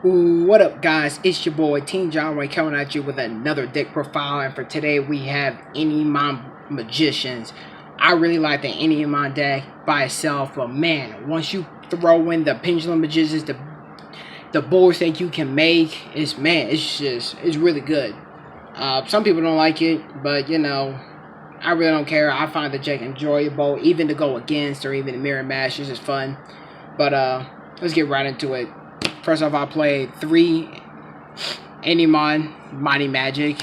Ooh, what up, guys? It's your boy Team John Ray coming at you with another deck profile, and for today we have endymion magicians. I really like the endymion deck by itself, but man, once you throw in the pendulum magicians, the boards that you can make is it's really good. Some people don't like it, but I really don't care. I find the deck enjoyable, even to go against or even the mirror match. It's just fun. But let's get right into it. First off, I played 3 endymion Mighty Magic.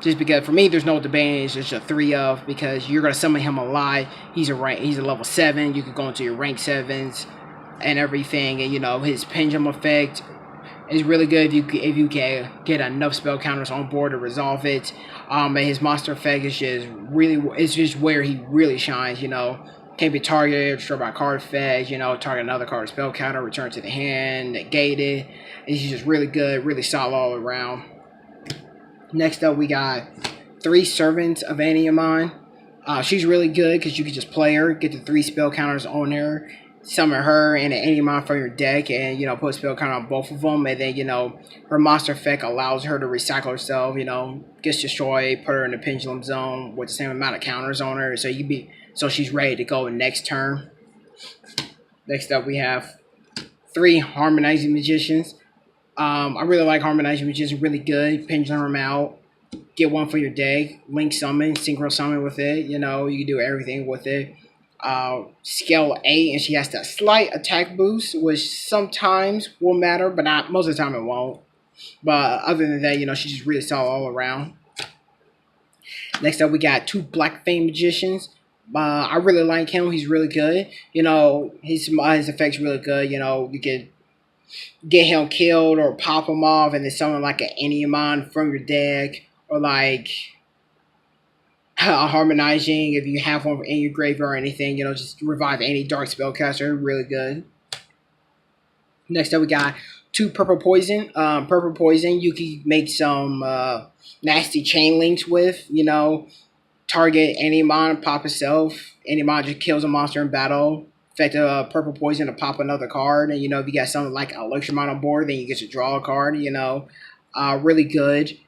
Just because for me there's no debate, it's just a 3 of, because you're gonna summon him a lot. He's a level 7. You can go into your rank 7s and everything, and his pendulum effect is really good if you can get enough spell counters on board to resolve it. And his monster effect is just where he really shines. Can't be targeted, destroyed by card effect, target another card spell counter, return to the hand, negate it. It's just really good, really solid all around. Next up, we got 3 Servants of endymion. She's really good because you can just play her, get the 3 spell counters on her, summon her and an endymion from your deck, and put a spell counter on both of them. And then her monster effect allows her to recycle herself. Gets destroyed, put her in the pendulum zone with the same amount of counters on her, so she's ready to go next turn. Next up, we have 3 Harmonizing Magicians. I really like Harmonizing Magicians, really good. Pendulum them out, get one for your deck, link summon, synchro summon with it. You can do everything with it. Scale 8, and she has that slight attack boost, which sometimes will matter, but not most of the time it won't. But other than that, she's just really solid all around. Next up, we got 2 Black Fame Magicians. I really like him. He's really good. His effect's really good. You can get him killed or pop him off, and then summon like an endymion from your deck, or like harmonizing if you have one in your graveyard or anything. Just revive any dark spellcaster. Really good. Next up, we got 2 Purple Poison. Purple Poison, you can make some nasty chain links with. Target endymion, pop itself. Endymion just kills a monster in battle. Effect Purple Poison to pop another card. And if you got something like Electromon on board, then you get to draw a card. Really good.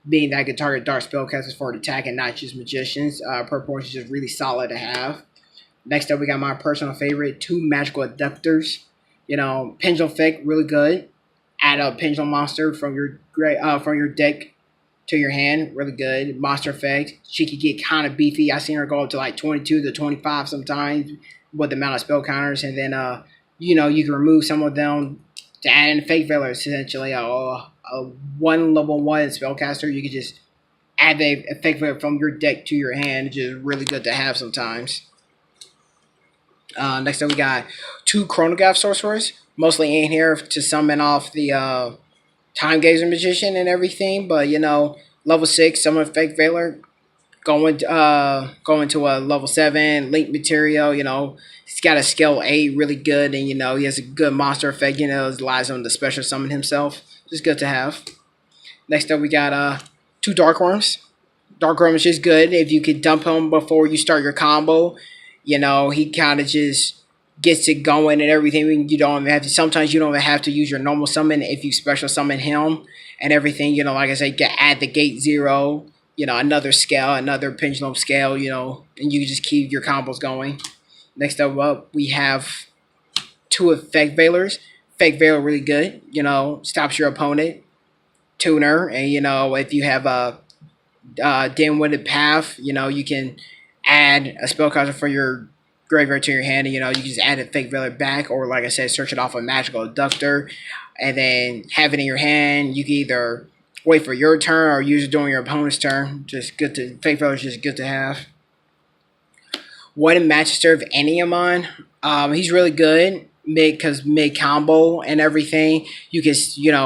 Being that I can target dark spellcasters for an attack and not just magicians. Purple Poison is just really solid to have. Next up, we got my personal favorite, 2 Magical Adductors. Pendulum effect, really good. Add a pendulum monster from your deck to your hand, really good. Monster effect, she could get kind of beefy. I've seen her go up to like 22 to 25 sometimes with the amount of spell counters, and then you can remove some of them to add in Fake Veiler. Essentially a 1 level 1 spellcaster. You can just add the Fake Veiler from your deck to your hand, which is really good to have sometimes. Next up, we got 2 Chronograph Sorcerers, mostly in here to summon off the Time Gazer Magician and everything, but level 6 summon Fake Veiler, going to a level 7 link material. He's got a scale 8, really good, and he has a good monster effect. It allows him to special summon himself. Just good to have. Next up, we got 2 Dark Worms. Dark Worm is just good if you could dump him before you start your combo. He kind of just gets it going and everything. Sometimes you don't even have to use your normal summon if you special summon him and everything. Like I said, add the gate 0, another scale, another pendulum scale, and you just keep your combos going. Next up, we have 2 Fake Veilers. Fake Veiler, really good. Stops your opponent, tuner, and if you have a dim-witted path, you can add a spellcaster for your graveyard to your hand, and you can just add a Fake Veiler back, or like I said, search it off a Magical Adductor, and then have it in your hand. You can either wait for your turn or use it during your opponent's turn. Just good to Fake Veiler is just good to have. 1 Magister of endymion. He's really good mid combo and everything. You can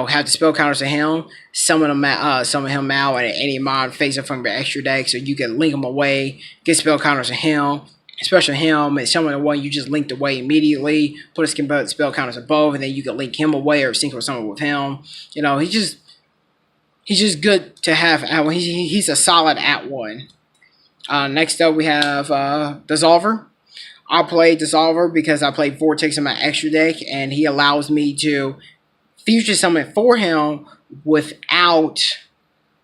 have the spell counters to him, summon him out, and endymion face it from your extra deck, so you can link him away, get spell counters to him, special him, and summon the one you just linked away immediately. Put a spell counters above, and then you can link him away or synchro summon with him. He's just good to have. He's a solid at 1. Next up, we have Dissolver. I play Dissolver because I play Vortex in my extra deck, and he allows me to future summon for him without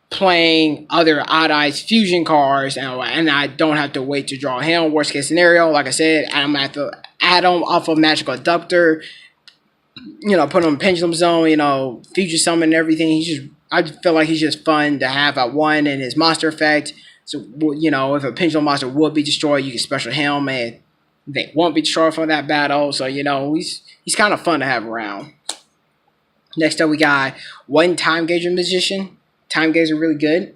playing other odd-eyes fusion cards, and I don't have to wait to draw him. Worst case scenario, like I said, I'm gonna have to add him off of Magical Adductor, put him in Pendulum Zone, future summon and everything. I feel like he's just fun to have at 1 in his monster effect. So, if a Pendulum monster would be destroyed, you can special him and they won't be destroyed from that battle. So, he's kind of fun to have around. Next up, we got 1 Time Gazer Magician. Time Gazer really good.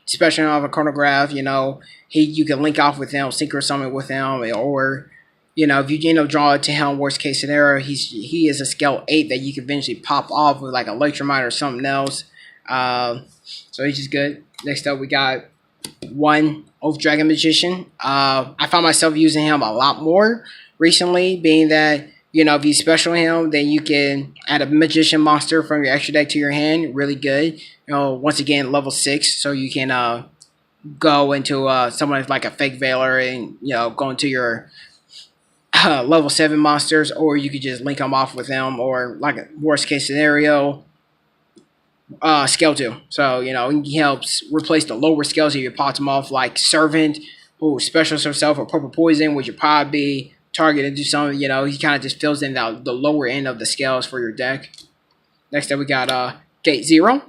Especially off a chronograph, you can link off with him, synchro summon with him, or if you draw it to him, worst case scenario, he is a scale 8 that you can eventually pop off with like Electromite or something else. So he's just good. Next up, we got 1 Oath Dragon Magician. I found myself using him a lot more recently, being that if you special him, then you can add a Magician monster from your extra deck to your hand. Really good. Once again, level 6, so you can go into someone like a Fake Veiler and go into your level 7 monsters, or you could just link them off with them, or like a worst case scenario, scale 2. So he helps replace the lower scales if you pop them off, like Servant, who specials herself with Purple Poison, which would probably be targeted to something. He kind of just fills in the lower end of the scales for your deck. Next up, we got Gate 0,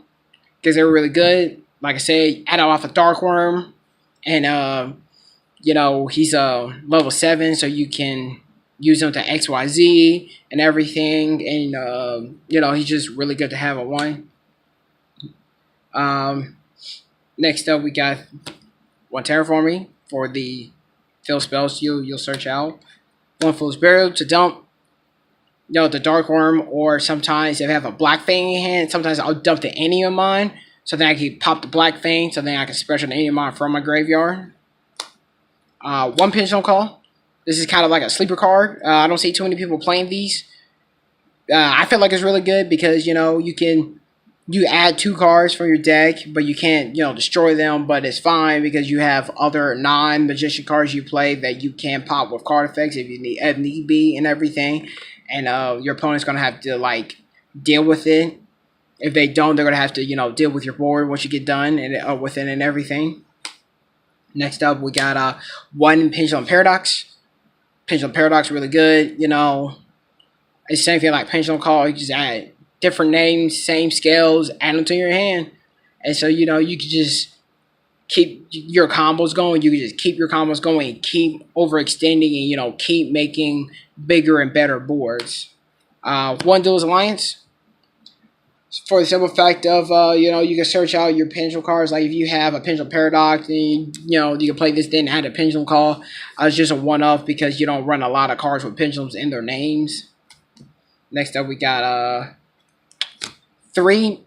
because they're really good. Like I said, add off a Dark Worm, and he's level 7, so you can use him to XYZ and everything, and he's just really good to have at 1. Next up, we got 1 Terraforming for the fill spells you'll search out. 1 Fool's Burial to dump the Dark Worm, or sometimes if I have a Black Fang in hand, sometimes I'll dump the endymion, so then I can pop the Black Fang, so then I can special the endymion from my graveyard. 1 Pendulum Call. This is kind of like a sleeper card. I don't see too many people playing these. I feel like it's really good because you add 2 cards from your deck, but you can't destroy them. But it's fine because you have other non-magician cards you play that you can pop with card effects if need be and everything. And your opponent's gonna have to deal with it. If they don't, they're gonna have to deal with your board once you get done and with it and everything. Next up, we got 1 Pendulum Paradox. Pendulum Paradox really good. It's the same thing like Pendulum Call. You just add different names, same scales, add them to your hand, and so you can just keep your combos going. You can just keep your combos going and keep overextending, and keep making bigger and better boards. 1 Duelist Alliance. For the simple fact of, you can search out your pendulum cards. Like if you have a Pendulum Paradox, then, you can play this, then add a Pendulum Call. It's just a one-off because you don't run a lot of cards with pendulums in their names. Next up, we got 3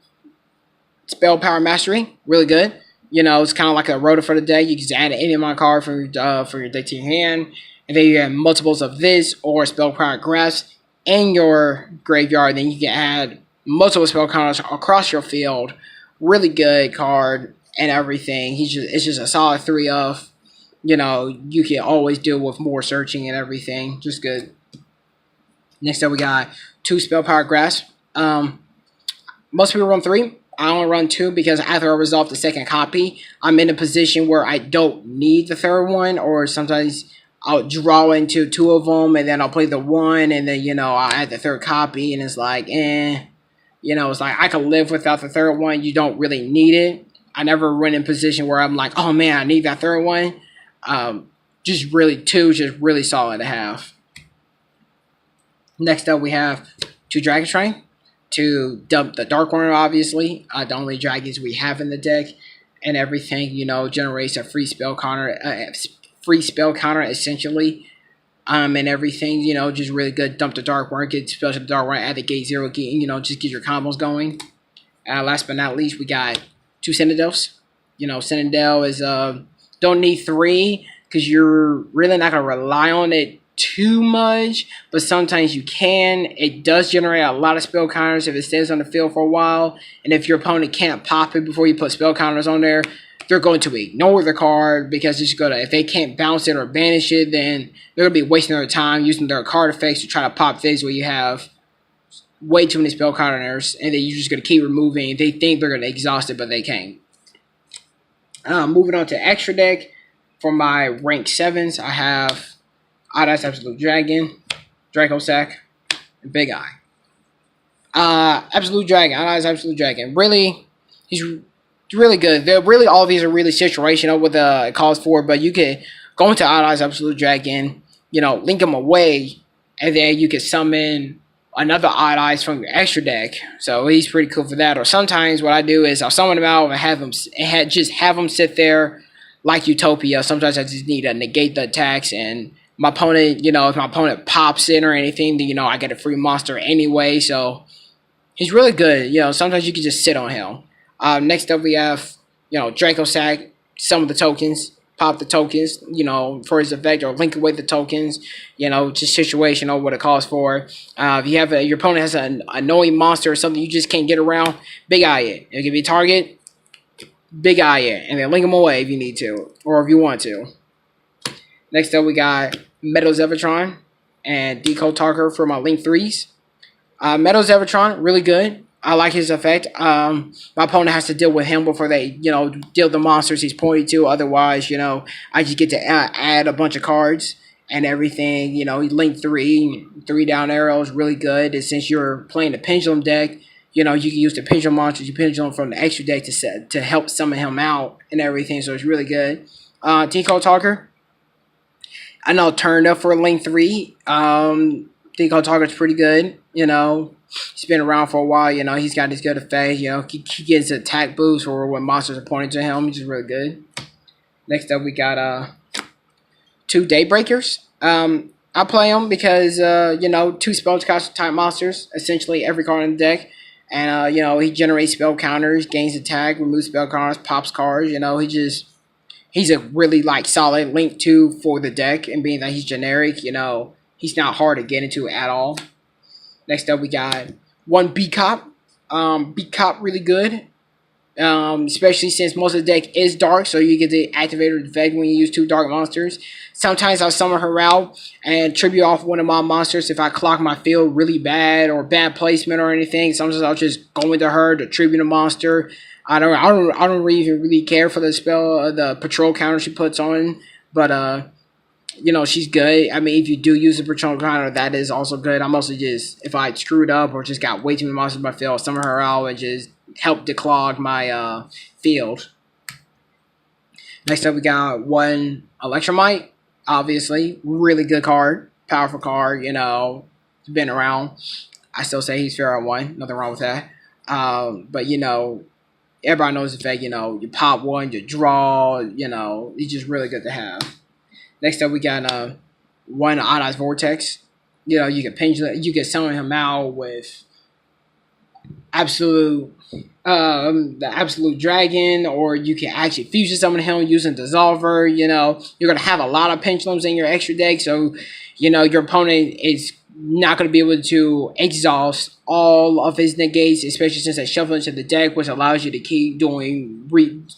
Spell Power Mastery. Really good. It's kind of like a rotor for the deck. You can just add an endymion card from your deck to your hand. And then you have multiples of this or Spell Power Grasp in your graveyard. Then you can add multiple spell counters across your field. Really good card and everything. It's just a solid 3 of. You can always deal with more searching and everything. Just good. Next up, we got 2 Spell Power Grasp. Most people run 3. I only run 2 because after I resolve the second copy, I'm in a position where I don't need the third one, or sometimes I'll draw into 2 of them and then I'll play the 1 and then I'll add the third copy, and it's like it's like I could live without the third one. You don't really need it. I never run in a position where I'm like, oh man, I need that third one. Just really 2 is just really solid to have. Next up, we have 2 Dragon Train to dump the Dark Worm, obviously. The only dragons we have in the deck, and everything, generates a free spell counter, essentially. And everything, just really good. Dump the Dark Worm, get spells to the Dark Worm, add the Gate 0, just get your combos going. Last but not least, we got 2 Citadels. Citadel is, don't need 3, because you're really not going to rely on it too much, but sometimes you can. It does generate a lot of spell counters if it stays on the field for a while, and if your opponent can't pop it before you put spell counters on there, they're going to ignore the card, because if they can't bounce it or banish it, then they're going to be wasting their time using their card effects to try to pop things where you have way too many spell counters, and then you're just gonna keep removing. They think they're gonna exhaust it, but they can't. Moving on to extra deck. For my rank 7s, I have Odd Eyes Absolute Dragon, Draco Sack, and Big Eye. Absolute Dragon, Odd Eyes Absolute Dragon. Really, he's really good. Really, all of these are really situational with the calls for, but you could go into Odd Eyes Absolute Dragon, link him away, and then you can summon another Odd Eyes from your extra deck. So he's pretty cool for that. Or sometimes what I do is I'll summon him out and have him sit there like Utopia. Sometimes I just need to negate the attacks, and my opponent, if my opponent pops in or anything, then I get a free monster anyway. So he's really good. Sometimes you can just sit on him. Next up we have Draco Sack, some of the tokens. Pop the tokens, for his effect, or link away the tokens, just situational what it calls for. If you have your opponent has an annoying monster or something you just can't get around, Big Eye it. It'll give you a target, Big Eye it, and then link them away if you need to, or if you want to. Next up, we got Meadow Zevatron and Decode Talker for my link 3s. Meadow Zevatron, really good. I like his effect. My opponent has to deal with him before they, deal the monsters he's pointing to. Otherwise, I just get to add a bunch of cards and everything. He link 3 down arrows, really good. And since you're playing the Pendulum deck, you can use the Pendulum monsters, you Pendulum from the extra deck to help summon him out and everything. So it's really good. Decode Talker, I know turned up for link 3. Decode Talker's pretty good. He's been around for a while. He's got his good effect. He gets an attack boost or when monsters are pointing to him, which is really good. Next up, we got 2 Daybreakers. I play them because 2 spellcaster type monsters, essentially every card in the deck, and he generates spell counters, gains attack, removes spell counters, pops cards. He's a really solid link 2 for the deck, and being that he's generic, he's not hard to get into at all. Next up, we got 1 B-Cop. B-Cop really good, especially since most of the deck is dark, so you get the activator effect when you use 2 dark monsters. Sometimes I'll summon her out and tribute off one of my monsters if I clock my field really bad or bad placement or anything. Sometimes I'll just go into her to tribute a monster. I don't really care for the spell, the patrol counter she puts on, but she's good. I mean, if you do use a patrol counter, that is also good. I'm mostly just, if I screwed up or just got way too many monsters in my field, summon her out and just help declog my field. Next up, we got 1 Electromite. Obviously, really good card. Powerful card, it's been around. I still say he's fair at 1. Nothing wrong with that. But, everybody knows the fact, you pop 1, you draw, it's just really good to have. Next up, we got 1 Odd Eyes Vortex. You can pendulum, you can summon him out with the Absolute Dragon, or you can actually fusion summon him using Dissolver. You're gonna have a lot of pendulums in your extra deck, so your opponent is not going to be able to exhaust all of his negates, especially since they shuffle into the deck, which allows you to keep doing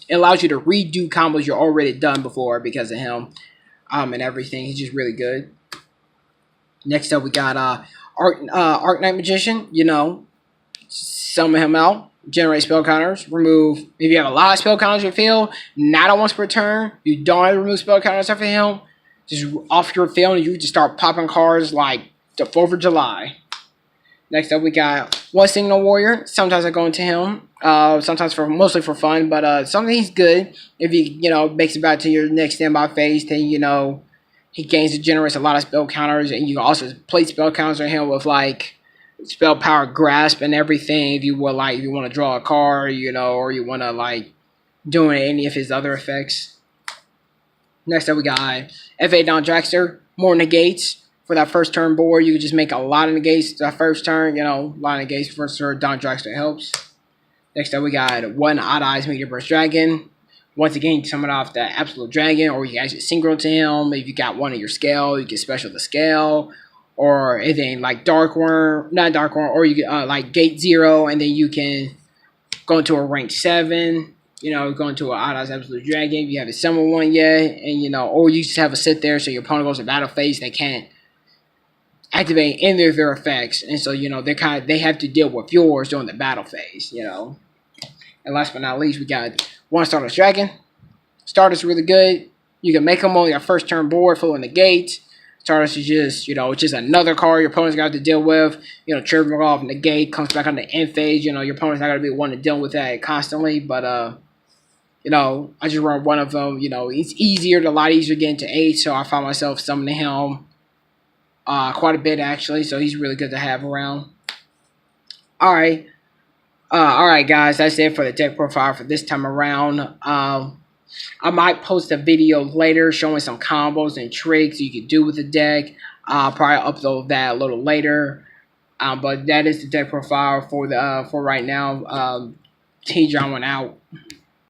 allows you to redo combos you're already done before because of him. And everything. He's just really good. Next up, we got Arknight Magician. Summon him out, generate spell counters, remove. If you have a lot of spell counters in your field, not once per turn, you don't have to remove spell counters off of him. Just off your field, and you just start popping cards like the 4th of July. Next up, we got 1 Signal Warrior. Sometimes I go into him. Sometimes mostly for fun, but something he's good. If he makes it back to your next standby phase, then he gains and generates a lot of spell counters, and you can also play spell counters on him with spell power grasp and everything. If you if you want to draw a card, or you want to doing any of his other effects. Next up, we got F8 Don Dragster. More negates. For that first turn board, you can just make a lot of negates that first turn. A lot of negates first turn. Don Dragster helps. Next up, we got 1 Odd Eyes Meteor Burst Dragon. Once again, you can summon off the Absolute Dragon, or you can actually synchro to him. If you got 1 of your scale, you can special the scale. Or anything like Dark Worm, not Dark Worm, or you can Gate 0, and then you can go into a rank 7. Go into an Odd Eyes Absolute Dragon. If you haven't summoned 1 yet, and or you just have a sit there so your opponent goes to battle phase, they can't activate any of their effects, and so they have to deal with yours during the battle phase. And last but not least, we got one Stardust Dragon. Stardust is really good. You can make them on your first turn board, full in the gates. Stardust is just, it's just another card your opponent's got to deal with. Triggering off in the gate, comes back on the end phase. Your opponent's not going to be one to deal with that constantly. But, I just run one of them. It's a lot easier to get into 8, so I found myself summoning him quite a bit, actually. So he's really good to have around. All right. Guys, that's it for the deck profile for this time around. I might post a video later showing some combos and tricks you can do with the deck. I'll probably upload that a little later. But that is the deck profile for right now. T John went out.